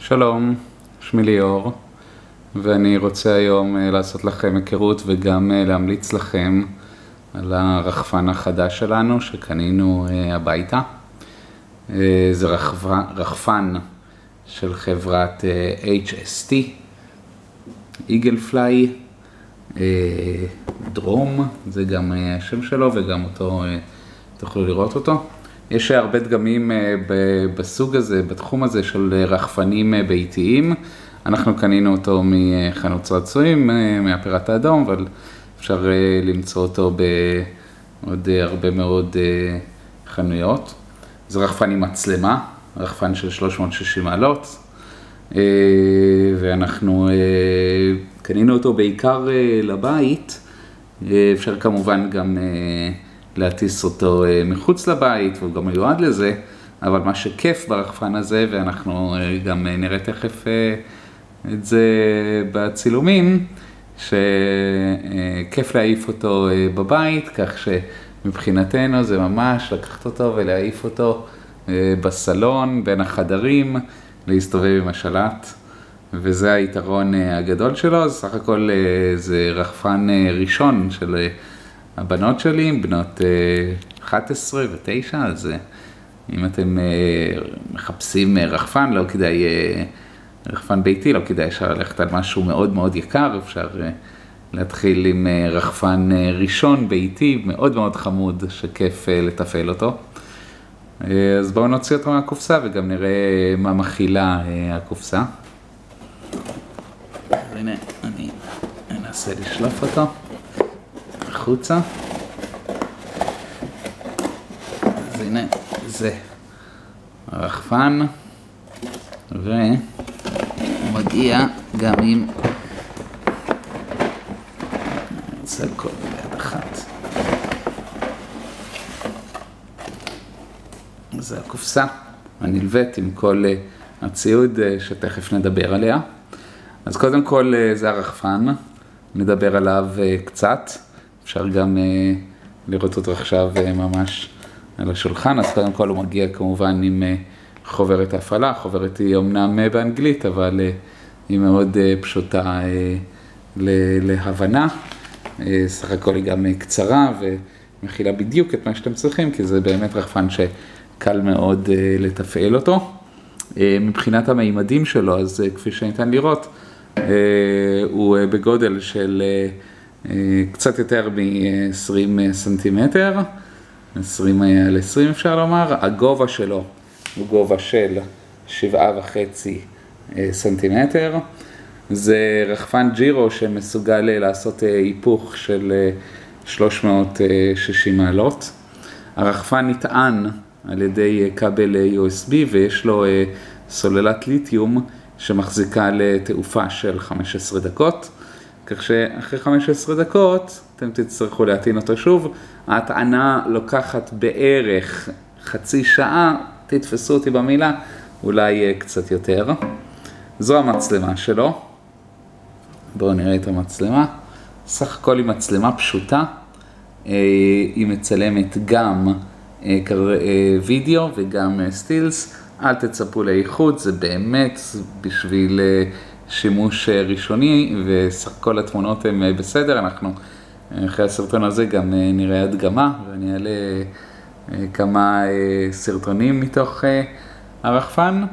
שלום, שמי ליאור, ואני רוצה היום לעשות לכם היכרות וגם להמליץ לכם על הרחפן החדש שלנו שקנינו הביתה. זה רחפן של חברת HST, איגלפליי, דרום, זה גם השם שלו וגם אותו תוכלו לראות אותו. יש הרבה דגמים בסוג הזה, בתחום הזה של רחפנים ביתיים. אנחנו קנינו אותו מחנות צעצועים, מהפיראט האדום, אבל אפשר למצוא אותו בעוד הרבה מאוד חנויות. זה רחפן עם מצלמה, רחפן של 360 מעלות, ואנחנו קנינו אותו בעיקר לבית. אפשר כמובן גם להטיס אותו מחוץ לבית, והוא גם מיועד לזה, אבל מה שכיף ברחפן הזה, ואנחנו גם נראה תכף את זה בצילומים, שכיף להעיף אותו בבית, כך שמבחינתנו זה ממש לקחת אותו ולהעיף אותו בסלון, בין החדרים, להסתובב עם השלט, וזה היתרון הגדול שלו. אז סך הכל זה רחפן ראשון של הבנות שלי, בנות 11 ו-9, אז אם אתם מחפשים רחפן, לא כדאי, רחפן ביתי, לא כדאי אפשר ללכת על משהו מאוד מאוד יקר, אפשר להתחיל עם רחפן ראשון ביתי, מאוד מאוד חמוד, שכיף לתפעל אותו. אז בואו נוציא אותו מהקופסה וגם נראה מה מכילה הקופסה. הנה, אני אנסה לשלוף אותו החוצה. אז הנה, זה הרחפן, והוא מגיע גם עם, אני רוצה לכל ביד אחת. זה הקופסה הנלווית עם כל הציוד שתכף נדבר עליה. אז קודם כל זה הרחפן, נדבר עליו קצת. אפשר גם לראות אותו עכשיו ממש על השולחן. אז קודם כל הוא מגיע כמובן עם חוברת ההפעלה. החוברת היא אומנם באנגלית, אבל היא מאוד פשוטה להבנה. סך הכל היא גם קצרה ומכילה בדיוק את מה שאתם צריכים, כי זה באמת רחפן שקל מאוד לתפעל אותו. מבחינת המימדים שלו, אז כפי שניתן לראות, הוא בגודל של קצת יותר מ-20 סנטימטר, 20 על 20 אפשר לומר. הגובה שלו הוא גובה של 7.5 סנטימטר. זה רחפן ג'ירו שמסוגל לעשות היפוך של 360 מעלות. הרחפן נטען על ידי כבל USB ויש לו סוללת ליתיום שמחזיקה לתעופה של 15 דקות. כך שאחרי 15 דקות אתם תצטרכו להטעין אותו שוב. ההטענה לוקחת בערך חצי שעה, תתפסו אותי במילה, אולי קצת יותר. זו המצלמה שלו. בואו נראה את המצלמה. סך הכל היא מצלמה פשוטה. היא מצלמת גם וידאו וגם סטילס. אל תצפו לאיכות, זה באמת בשביל שימוש ראשוני, וסך כל התמונות הן בסדר. אנחנו אחרי הסרטון הזה גם נראה הדגמה, ואני אעלה כמה סרטונים מתוך הרחפן,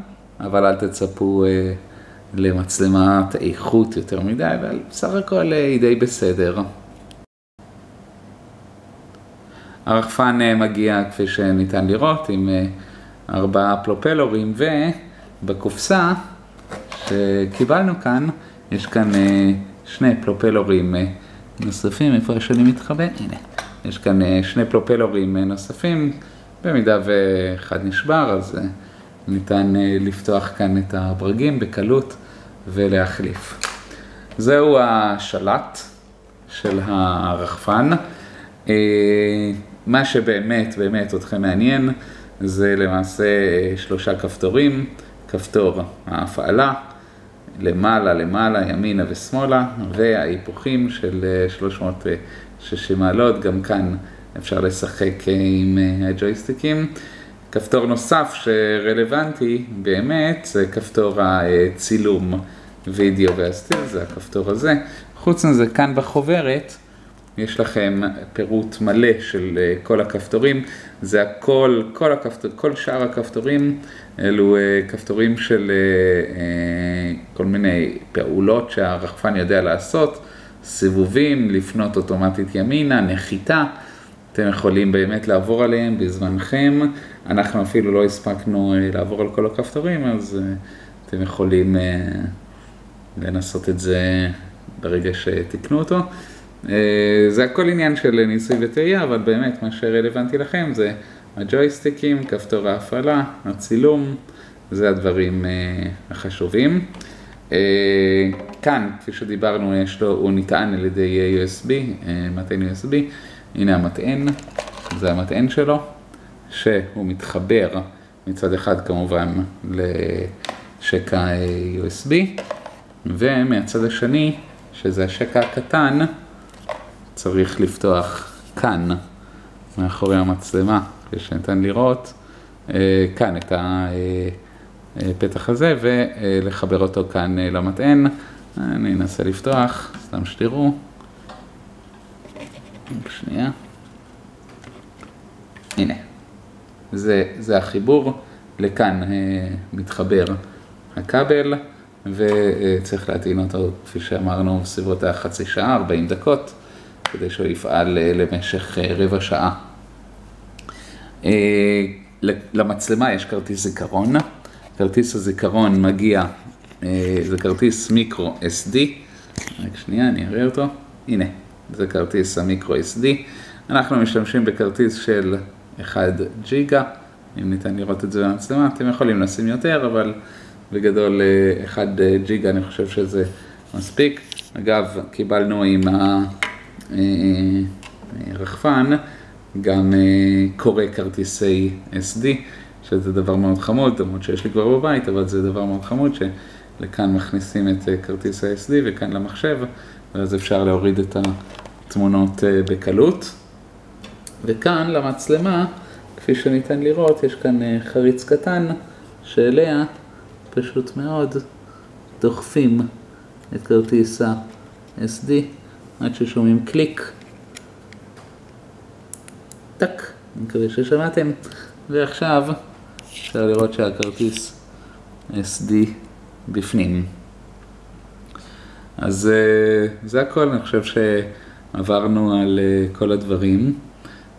אבל אל תצפו למצלמת איכות יותר מדי, אבל בסך הכל היא די בסדר. הרחפן מגיע כפי שניתן לראות עם 4 פרופלרים, ובקופסה שקיבלנו כאן, יש כאן 2 פרופלרים נוספים. איפה שאני מתחבא? הנה. יש כאן 2 פרופלרים נוספים, במידה ואחד נשבר, אז ניתן לפתוח כאן את הברגים בקלות ולהחליף. זהו השלט של הרחפן. מה שבאמת אתכם מעניין, זה למעשה 3 כפתורים. כפתור ההפעלה, למעלה, ימינה ושמאלה, וההיפוכים של 360 מעלות. גם כאן אפשר לשחק עם הג'ויסטיקים. כפתור נוסף שרלוונטי באמת זה כפתור הצילום וידאו והסטיל, זה הכפתור הזה. חוץ מזה כאן בחוברת יש לכם פירוט מלא של כל הכפתורים, זה הכל, כל שאר הכפתורים אלו כפתורים של כל מיני פעולות שהרחפן יודע לעשות, סיבובים, לפנות אוטומטית ימינה, נחיתה, אתם יכולים באמת לעבור עליהם בזמנכם, אנחנו אפילו לא הספקנו לעבור על כל הכפתורים, אז אתם יכולים לנסות את זה ברגע שתקנו אותו. זה הכל עניין של ניסוי וטעייה, אבל באמת מה שרלוונטי לכם זה הג'ויסטיקים, כפתור ההפעלה, הצילום, זה הדברים החשובים. כאן, כפי שדיברנו, הוא נטען על ידי USB, מטען USB, הנה המטען, זה המטען שלו, שהוא מתחבר מצד אחד כמובן לשקע USB, ומהצד השני, שזה השקע הקטן, צריך לפתוח כאן, מאחורי המצלמה, כפי שניתן לראות, כאן את הפתח הזה, ולחבר אותו כאן למטען. אני אנסה לפתוח, סתם שתראו. שנייה. הנה, זה החיבור, לכאן מתחבר הכבל, וצריך להטעין אותו, כפי שאמרנו, בסביבות החצי שעה, 40 דקות, כדי שהוא יפעל למשך רבע שעה. למצלמה יש כרטיס זיכרון, כרטיס הזיכרון מגיע, זה כרטיס מיקרו SD, רק שנייה אני אראה אותו, הנה, זה כרטיס המיקרו SD, אנחנו משתמשים בכרטיס של 1 ג'יגה, אם ניתן לראות את זה במצלמה, אתם יכולים לשים יותר, אבל בגדול 1 ג'יגה אני חושב שזה מספיק. אגב, קיבלנו עם הרחפן גם קורא כרטיסי SD, שזה דבר מאוד חמוד, למרות שיש לי כבר בבית, אבל זה דבר מאוד חמוד שלכאן מכניסים את כרטיס ה-SD וכאן למחשב, ואז אפשר להוריד את התמונות בקלות. וכאן למצלמה, כפי שניתן לראות, יש כאן חריץ קטן שאליה פשוט מאוד דוחפים את כרטיס ה-SD עד ששומעים קליק. טק, אני מקווה ששמעתם. ועכשיו אפשר לראות שהכרטיס SD בפנים. אז זה הכל, אני חושב שעברנו על כל הדברים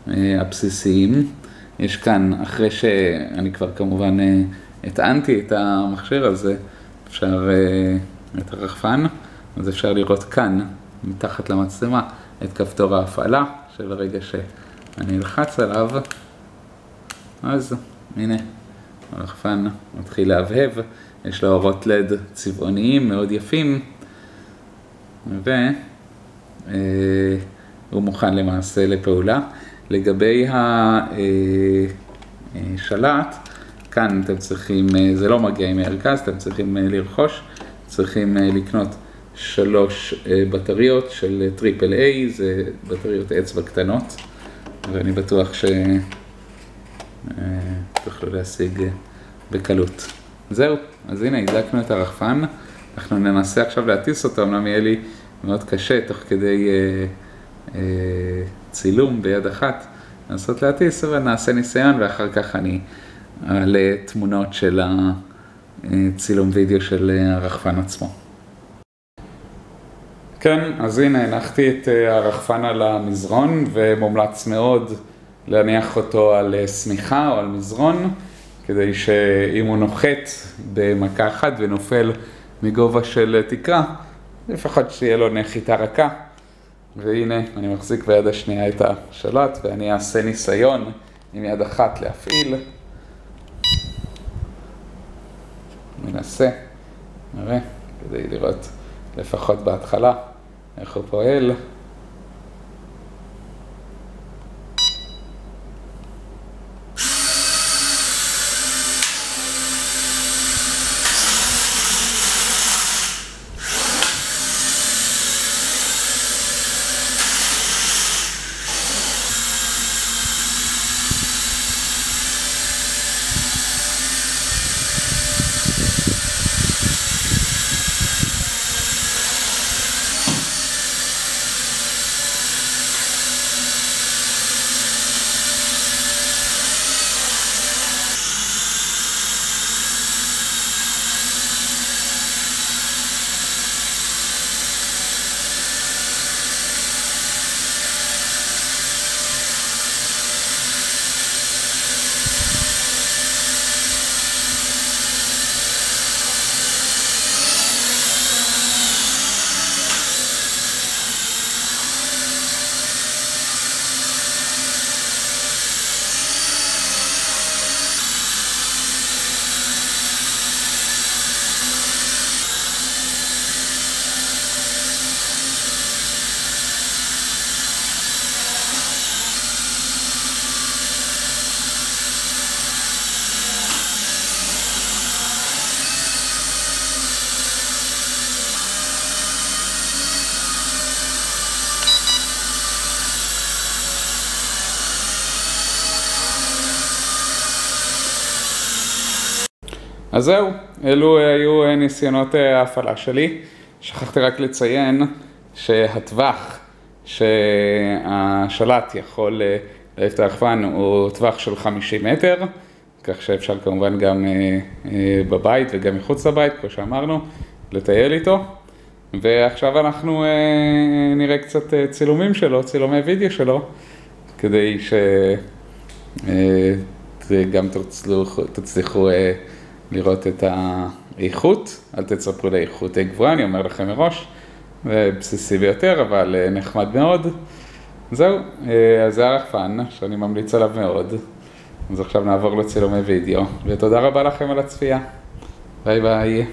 הבסיסיים. יש כאן, אחרי שאני כבר כמובן הטענתי את המכשיר הזה, אפשר את הרחפן, אז אפשר לראות כאן, מתחת למצלמה, את כפתור ההפעלה, שברגע שאני אלחץ עליו, אז הנה, הרחפן מתחיל להבהב, יש לו אורות לד צבעוניים מאוד יפים, והוא מוכן למעשה לפעולה. לגבי השלט, כאן אתם צריכים, זה לא מגיע עם הערכז, אתם צריכים לרכוש, צריכים לקנות 3 בטריות של טריפל איי, זה בטריות אצבע קטנות, ואני בטוח שתוכלו להשיג בקלות. זהו, אז הנה, הדלקנו את הרחפן, אנחנו ננסה עכשיו להטיס אותו, אמנם יהיה לי מאוד קשה תוך כדי צילום ביד אחת, לנסות להטיס, אבל נעשה ניסיון ואחר כך אני אעלה תמונות של הצילום וידאו של הרחפן עצמו. כן, אז הנה הנחתי את הרחפן על המזרון ומומלץ מאוד להניח אותו על סמיכה או על מזרון, כדי שאם הוא נוחת במכה אחת ונופל מגובה של תקרה, לפחות שיהיה לו נחיתה רכה. והנה אני מחזיק ביד השנייה את השלט ואני אעשה ניסיון עם יד אחת להפעיל. ננסה, נראה, כדי לראות לפחות בהתחלה איך הוא פועל. אז זהו, אלו היו ניסיונות ההפעלה שלי. שכחתי רק לציין שהטווח שהשלט יכול להעיף את הרחפן הוא טווח של 50 מטר, כך שאפשר כמובן גם בבית וגם מחוץ לבית, כמו שאמרנו, לטייל איתו. ועכשיו אנחנו נראה קצת צילומים שלו, צילומי וידאו שלו, כדי שגם תצליחו לראות את האיכות. אל תצפו לאיכות גבוהה, אני אומר לכם מראש, זה בסיסי ביותר, אבל נחמד מאוד. זהו, אז זה הרחפן שאני ממליץ עליו מאוד. אז עכשיו נעבור לצילומי וידאו, ותודה רבה לכם על הצפייה. ביי ביי.